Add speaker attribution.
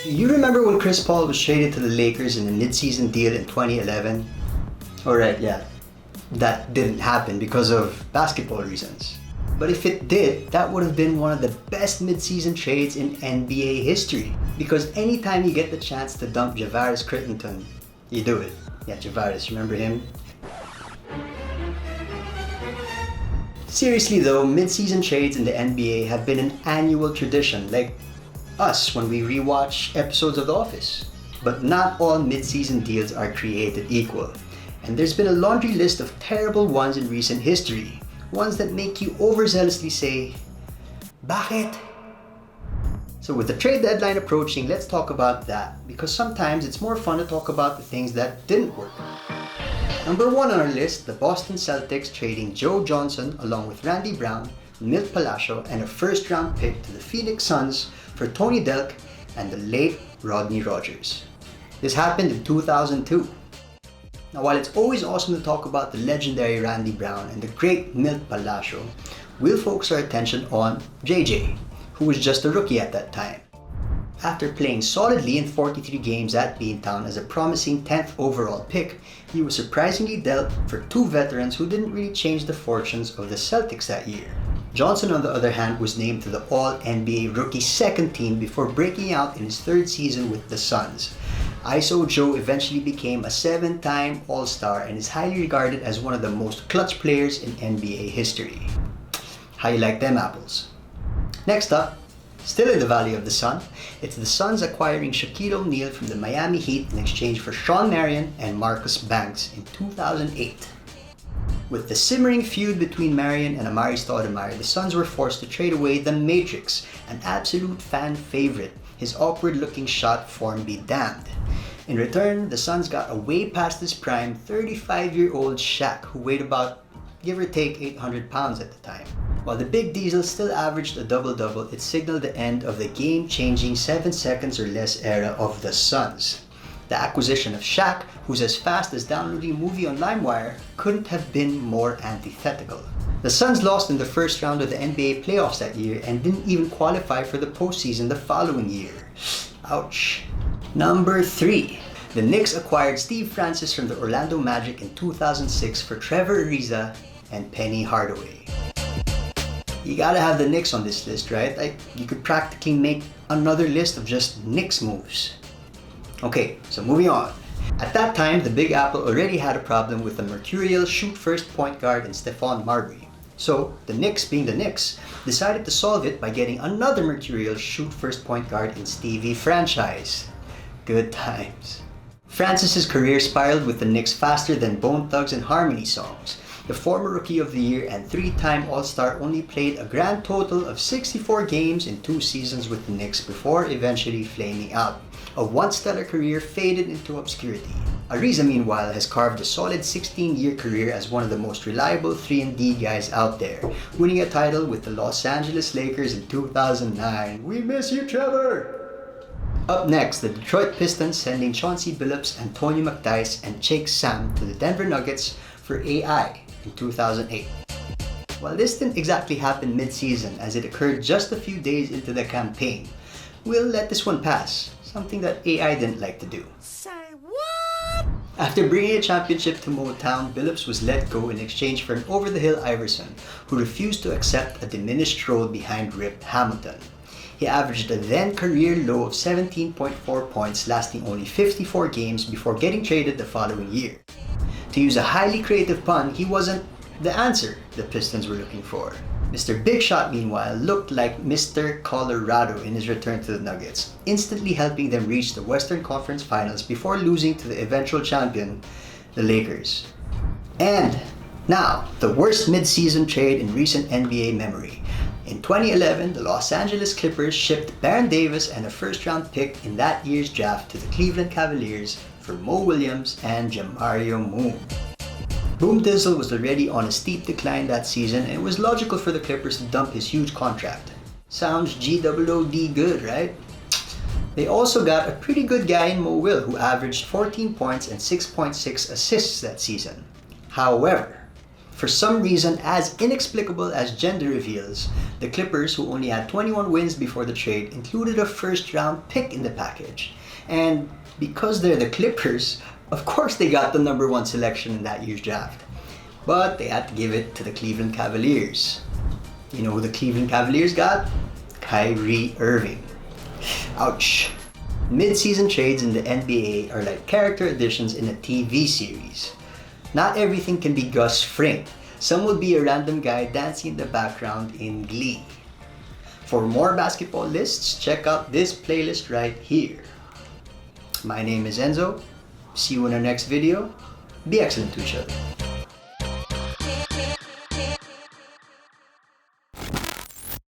Speaker 1: You remember when Chris Paul was traded to the Lakers in a mid-season deal in 2011? Alright, yeah. That didn't happen because of basketball reasons. But if it did, that would have been one of the best mid-season trades in NBA history. Because anytime you get the chance to dump Javaris Crittenton, you do it. Yeah, Javaris, remember him? Seriously though, mid-season trades in the NBA have been an annual tradition, like us when we rewatch episodes of The Office. But not all mid-season deals are created equal. And there's been a laundry list of terrible ones in recent history. Ones that make you overzealously say, Bakit? So with the trade deadline approaching, let's talk about that. Because sometimes it's more fun to talk about the things that didn't work. Number 1 on our list, the Boston Celtics trading Joe Johnson along with Randy Brown, Milt Palacio, and a first-round pick to the Phoenix Suns for Tony Delk and the late Rodney Rogers. This happened in 2002. Now while it's always awesome to talk about the legendary Randy Brown and the great Milt Palacio, we'll focus our attention on JJ, who was just a rookie at that time. After playing solidly in 43 games at Beantown as a promising 10th overall pick, he was surprisingly dealt for 2 veterans who didn't really change the fortunes of the Celtics that year. Johnson, on the other hand, was named to the All-NBA Rookie Second Team before breaking out in his 3rd season with the Suns. ISO Joe eventually became a 7-time All-Star and is highly regarded as one of the most clutch players in NBA history. How you like them apples? Next up, still in the Valley of the Sun, it's the Suns acquiring Shaquille O'Neal from the Miami Heat in exchange for Sean Marion and Marcus Banks in 2008. With the simmering feud between Marion and Amari Stoudemire, the Suns were forced to trade away the Matrix, an absolute fan favorite, his awkward-looking shot form be damned. In return, the Suns got a way past his prime 35-year-old Shaq who weighed about, give or take, 800 pounds at the time. While the Big Diesel still averaged a double-double, it signaled the end of the game-changing 7 seconds or less era of the Suns. The acquisition of Shaq, who's as fast as downloading a movie on LimeWire, couldn't have been more antithetical. The Suns lost in the first round of the NBA playoffs that year and didn't even qualify for the postseason the following year. Ouch. Number 3. The Knicks acquired Steve Francis from the Orlando Magic in 2006 for Trevor Ariza and Penny Hardaway. You gotta have the Knicks on this list, right? Like, you could practically make another list of just Knicks moves. Okay, so moving on. At that time, the Big Apple already had a problem with the mercurial shoot-first point guard in Stephon Marbury. So, the Knicks, being the Knicks, decided to solve it by getting another mercurial shoot-first point guard in Stevie Franchise. Good times. Francis's career spiraled with the Knicks faster than Bone Thugs and Harmony songs. The former Rookie of the Year and 3-time All-Star only played a grand total of 64 games in 2 seasons with the Knicks before eventually flaming out. A once stellar career faded into obscurity. Ariza, meanwhile, has carved a solid 16-year career as one of the most reliable 3-and-D guys out there, winning a title with the Los Angeles Lakers in 2009. We miss you, Trevor! Up next, the Detroit Pistons sending Chauncey Billups, Antonio McDyess, and Jake Sam to the Denver Nuggets for AI in 2008. While this didn't exactly happen mid-season as it occurred just a few days into the campaign, we'll let this one pass. Something that AI didn't like to do.
Speaker 2: Say what?
Speaker 1: After bringing a championship to Motown, Billups was let go in exchange for an over-the-hill Iverson, who refused to accept a diminished role behind Rip Hamilton. He averaged a then career low of 17.4 points, lasting only 54 games before getting traded the following year. To use a highly creative pun, he wasn't the answer the Pistons were looking for. Mr. Big Shot, meanwhile, looked like Mr. Colorado in his return to the Nuggets, instantly helping them reach the Western Conference Finals before losing to the eventual champion, the Lakers. And now, the worst mid-season trade in recent NBA memory. In 2011, the Los Angeles Clippers shipped Baron Davis and a first-round pick in that year's draft to the Cleveland Cavaliers for Mo Williams and Jamario Moon. Boom Dizzle was already on a steep decline that season, and it was logical for the Clippers to dump his huge contract. Sounds G-O-O-D good, right? They also got a pretty good guy in Mo Will, who averaged 14 points and 6.6 assists that season. However, For some reason as inexplicable as gender reveals, the Clippers, who only had 21 wins before the trade, included a first-round pick in the package. And because they're the Clippers, of course they got the number 1 selection in that year's draft. But they had to give it to the Cleveland Cavaliers. You know who the Cleveland Cavaliers got? Kyrie Irving. Ouch. Mid-season trades in the NBA are like character additions in a TV series. Not everything can be Gus Fring. Some will be a random guy dancing in the background in Glee. For more basketball lists, check out this playlist right here. My name is Enzo. See you in our next video. Be excellent to each other.